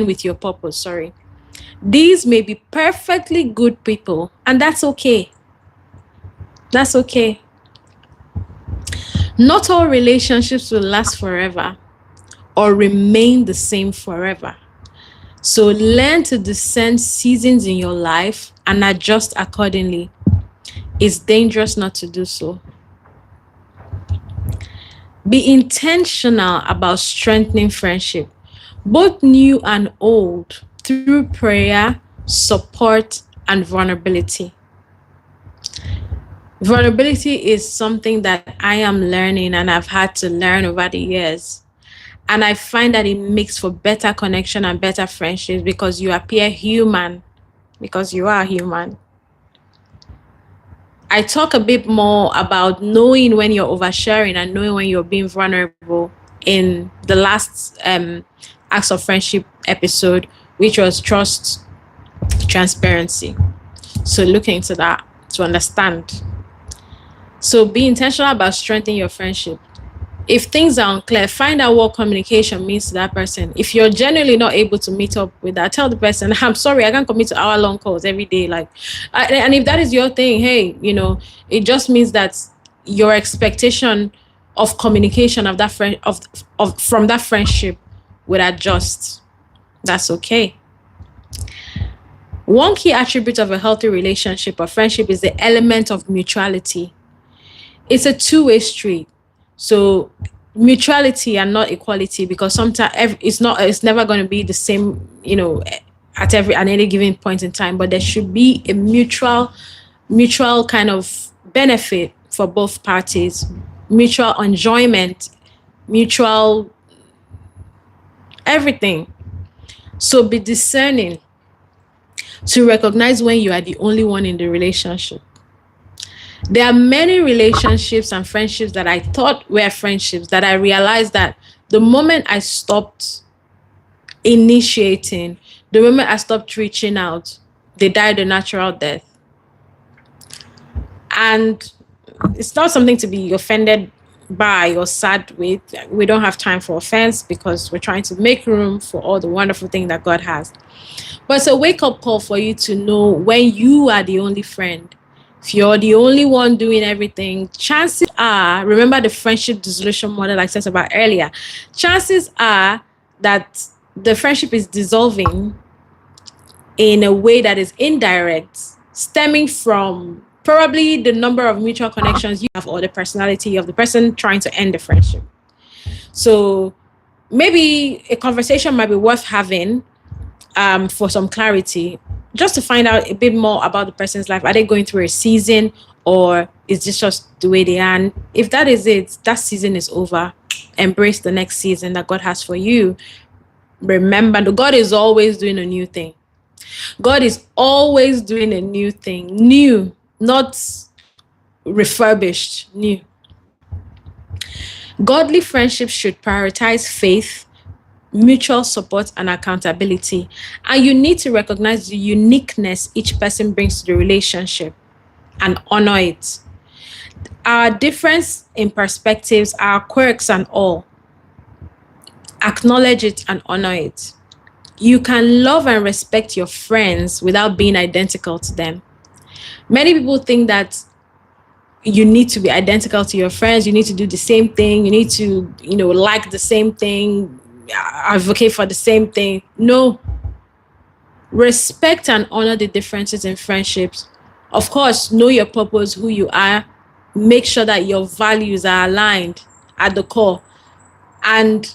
with your purpose. Sorry. These may be perfectly good people, and that's okay. That's okay. Not all relationships will last forever or remain the same forever. So learn to discern seasons in your life and adjust accordingly. It's dangerous not to do so. Be intentional about strengthening friendship, both new and old, through prayer, support, and vulnerability. Vulnerability is something that I am learning and I've had to learn over the years. And I find that it makes for better connection and better friendships because you appear human, because you are human. I talk a bit more about knowing when you're oversharing and knowing when you're being vulnerable in the last Acts of Friendship episode, which was trust, transparency. So look into that to understand. So be intentional about strengthening your friendship. If things are unclear, find out what communication means to that person. If you're genuinely not able to meet up with that, tell the person, I'm sorry, I can't commit to hour-long calls every day. And if that is your thing, hey, it just means that your expectation of communication of that friend of from that friendship would adjust. That's okay. One key attribute of a healthy relationship or friendship is the element of mutuality. It's a two-way street. So mutuality and not equality, because sometimes it's never going to be the same, at any given point in time, but there should be a mutual kind of benefit for both parties, mutual enjoyment, mutual everything. So be discerning to recognize when you are the only one in the relationship. There are many relationships and friendships that I thought were friendships that I realized that the moment I stopped initiating, the moment I stopped reaching out, they died a natural death. And it's not something to be offended by or sad with. We don't have time for offense because we're trying to make room for all the wonderful things that God has. But it's a wake-up call for you to know when you are the only friend. If you're the only one doing everything, chances are, remember the friendship dissolution model I said about earlier, chances are that the friendship is dissolving in a way that is indirect, stemming from probably the number of mutual connections you have or the personality of the person trying to end the friendship. So maybe a conversation might be worth having for some clarity, just to find out a bit more about the person's life. Are they going through a season, or is this just the way they are? And if that is it, that season is over. Embrace the next season that God has for you. Remember, God is always doing a new thing. God is always doing a new thing. New, not refurbished, new. Godly friendships should prioritize faith, mutual support, and accountability. And you need to recognize the uniqueness each person brings to the relationship and honor it. Our difference in perspectives, our quirks and all, acknowledge it and honor it. You can love and respect your friends without being identical to them. Many people think that you need to be identical to your friends. You need to do the same thing. You need to, like the same thing, advocate for the same thing. No. Respect and honor the differences in friendships. Of course, know your purpose, who you are. Make sure that your values are aligned at the core. And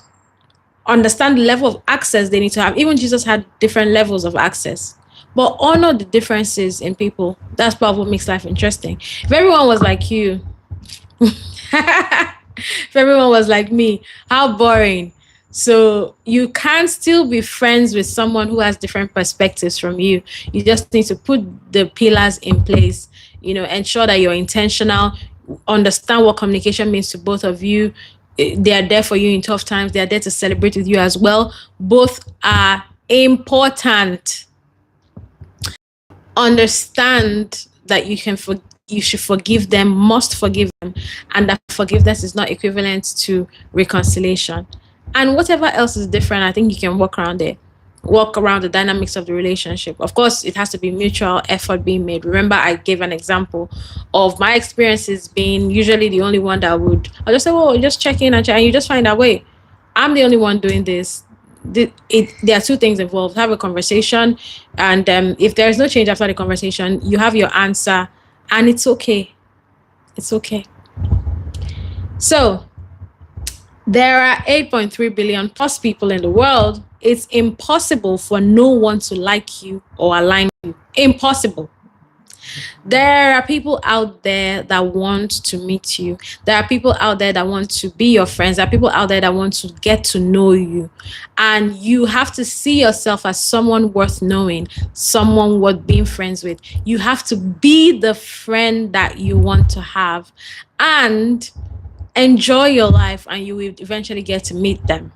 understand the level of access they need to have. Even Jesus had different levels of access. But honor the differences in people. That's part of what makes life interesting. If everyone was like you, if everyone was like me, how boring. So you can still be friends with someone who has different perspectives from you. You just need to put the pillars in place, ensure that you're intentional, understand what communication means to both of you. They are there for you in tough times. They are there to celebrate with you as well. Both are important. Understand that you should forgive them, must forgive them, and that forgiveness is not equivalent to reconciliation. And whatever else is different, I think you can work around the dynamics of the relationship. Of course, it has to be mutual effort being made. Remember, I gave an example of my experiences being usually the only one that I'll just say, well, just check in and you just find out, wait, I'm the only one doing this. there are two things involved. Have a conversation, and if there is no change after the conversation, you have your answer, and it's okay. It's okay. So there are 8.3 billion plus people in the world. It's impossible for no one to like you or align with you. Impossible. There are people out there that want to meet you. There are people out there that want to be your friends. There are people out there that want to get to know you. And you have to see yourself as someone worth knowing, someone worth being friends with. You have to be the friend that you want to have and enjoy your life, and you will eventually get to meet them.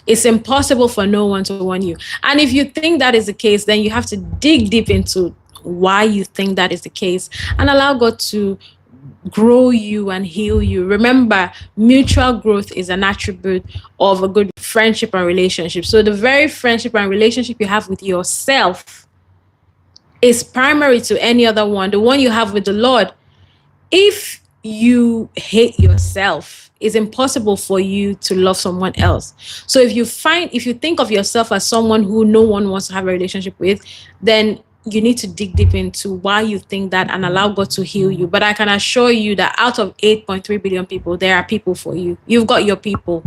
It's impossible for no one to want you. And if you think that is the case, then you have to dig deep into why you think that is the case and allow God to grow you and heal you. Remember, mutual growth is an attribute of a good friendship and relationship. So the very friendship and relationship you have with yourself is primary to any other one. The one you have with the Lord. If you hate yourself, it's impossible for you to love someone else. So if you think of yourself as someone who no one wants to have a relationship with, then you need to dig deep into why you think that and allow God to heal you. But I can assure you that out of 8.3 billion people, there are people for you. You've got your people.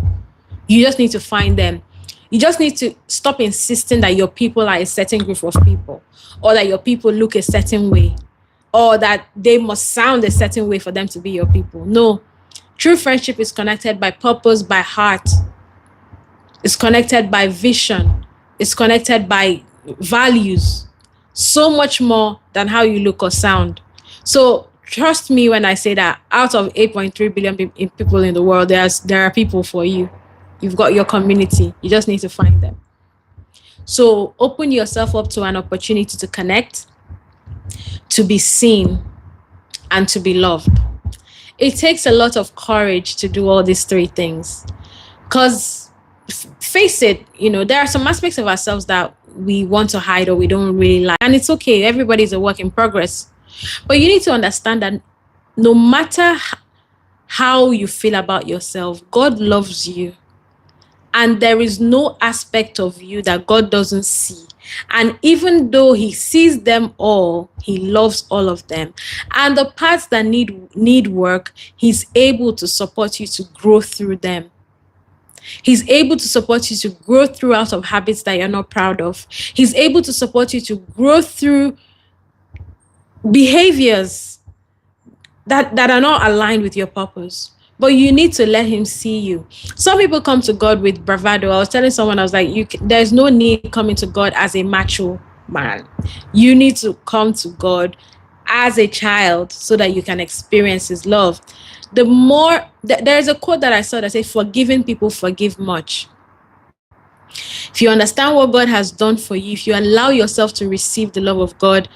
You just need to find them. You just need to stop insisting that your people are a certain group of people, or that your people look a certain way, or that they must sound a certain way for them to be your people. No. True friendship is connected by purpose, by heart. It's connected by vision. It's connected by values. So much more than how you look or sound. So trust me when I say that out of 8.3 billion people in the world, there are people for you. You've got your community. You just need to find them. So open yourself up to an opportunity to connect, to be seen, and to be loved. It takes a lot of courage to do all these three things. Because face it, there are some aspects of ourselves that we want to hide or we don't really like. And it's okay. Everybody's a work in progress. But you need to understand that no matter how you feel about yourself, God loves you. And there is no aspect of you that God doesn't see. And even though he sees them all, he loves all of them. And the parts that need work, he's able to support you to grow through them. He's able to support you to grow through out of habits that you're not proud of. He's able to support you to grow through behaviors that are not aligned with your purpose. But you need to let him see you. Some people come to God with bravado. I was telling someone, I was like, there's no need coming to God as a macho man. You need to come to God as a child so that you can experience his love. There's a quote that I saw that says, forgiving people forgive much. If you understand what God has done for you, if you allow yourself to receive the love of God,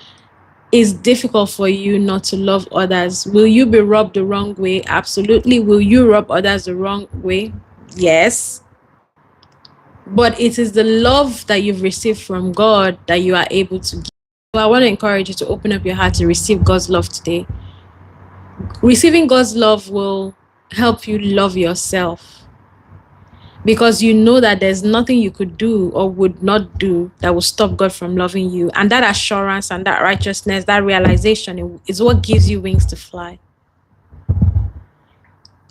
it's difficult for you not to love others. Will you be rubbed the wrong way? Absolutely. Will you rub others the wrong way? Yes. But it is the love that you've received from God that you are able to give. So I want to encourage you to open up your heart to receive God's love today. Receiving God's love will help you love yourself, because you know that there's nothing you could do or would not do that will stop God from loving you. And that assurance and that righteousness, that realization is what gives you wings to fly.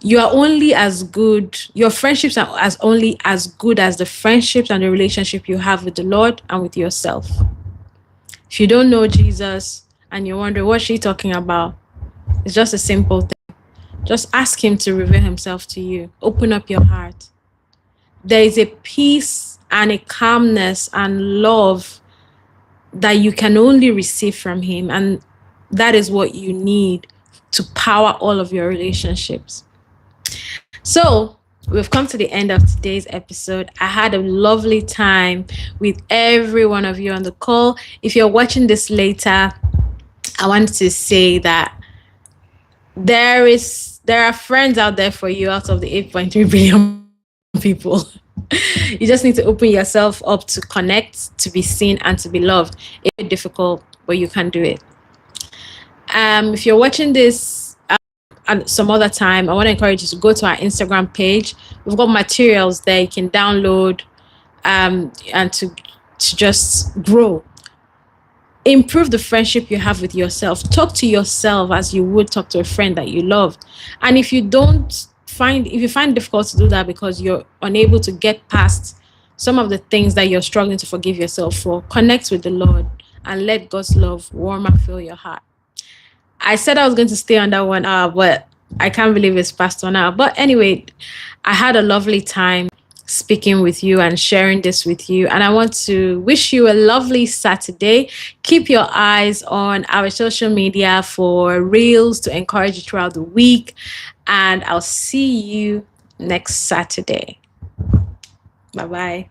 You are only as good, your friendships are only as good as the friendships and the relationship you have with the Lord and with yourself. If you don't know Jesus and you're wondering what's she talking about, it's just a simple thing. Just ask him to reveal himself to you. Open up your heart. There is a peace and a calmness and love that you can only receive from him. And that is what you need to power all of your relationships. So we've come to the end of today's episode. I had a lovely time with every one of you on the call. If you're watching this later, I want to say that there are friends out there for you out of the 8.3 billion people. You just need to open yourself up to connect, to be seen, and to be loved. It's difficult, but you can do it. If you're watching this at some other time, I want to encourage you to go to our Instagram page. We've got materials there you can download and to just grow. Improve the friendship you have with yourself. Talk to yourself as you would talk to a friend that you loved. And if you find it difficult to do that because you're unable to get past some of the things that you're struggling to forgive yourself for, connect with the Lord and let God's love warm and fill your heart. I said I was going to stay on that 1 hour, but I can't believe it's past 1 hour. But anyway, I had a lovely time speaking with you and sharing this with you. And I want to wish you a lovely Saturday. Keep your eyes on our social media for reels to encourage you throughout the week. And I'll see you next Saturday. Bye bye.